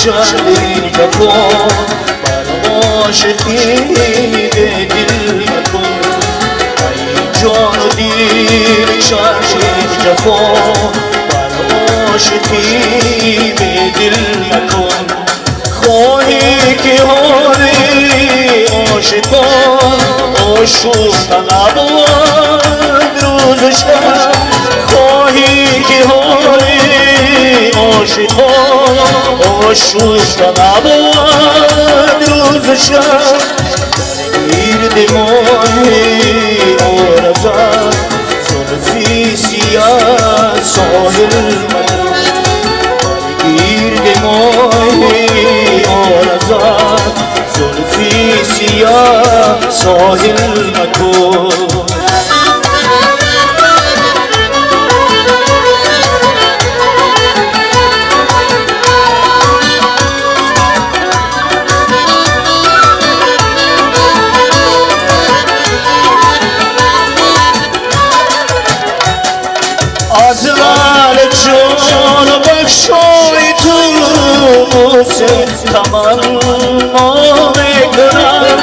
چندین جفا بر عاشقی به دل مکن ای جان و دل چندین جفا بر عاشقی به دل مکن خواهی که حال عاشقان عاشق طلبند روز و شب خواهی که حال عاشقان عاشق طلبند روز و شب گرد ماه آرزد زلفی سیاه ساحل مکن گرد ماه آرزد زلفی سیاه ساحل مکن از لعل جان بخشای تو بوسه تمنا میکنم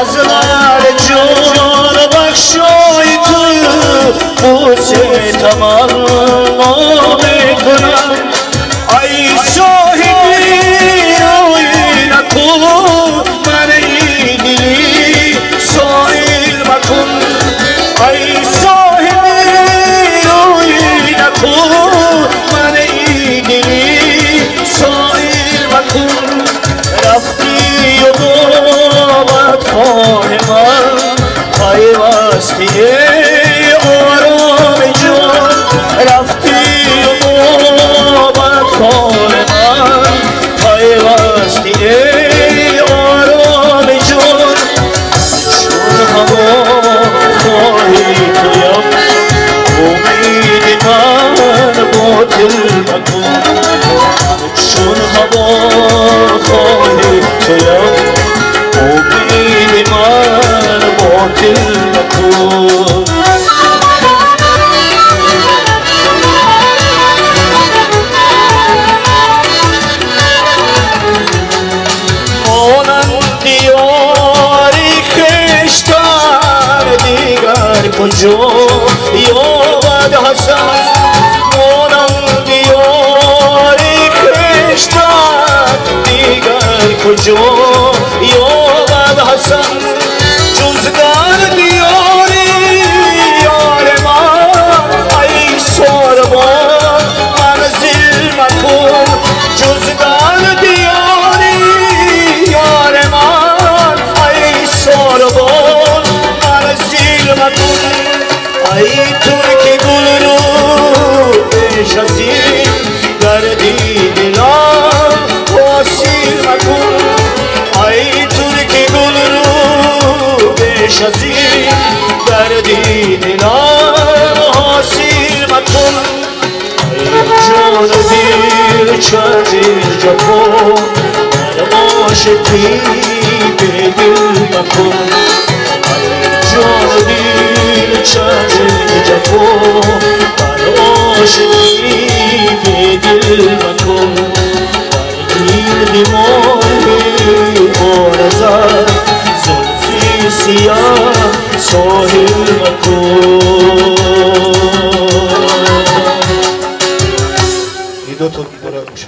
از لعل جان بخشای تو بوسه تمنا میکنم ای صاحبی روی نکن من ای دلی سائل مکن ای من ای دلی سائل مکن رفتی و بابت خواه من پیوستی آرام جان رفتی و بابت خواه من پیوستی آرام جان چون هوا خواهی تویم امید من باطل مکن چون هوا خواهی تویم امید من باطل مکن مانند یاری خویشتن دیگر کجا یابد حسن مانند یاری خویشتن دیگر کجا یابد حسن جز درد یاری یار من ای ساربان منزل مکن جز درد یاری یار من ای ساربان منزل مکن ای ترک گل رو پیش از این دردی دلم حاصل مکن ای ترک گل رو پیش از این دردی دلم حاصل مکن ای جان و دل چندین جفا بر عاشقی به دل مکن جان و دل چندین جفا بر عاشقی به دل مکن گرد ماه آرزد زلفی سیاه ساحل مکن این دو تا می‌دارم میشه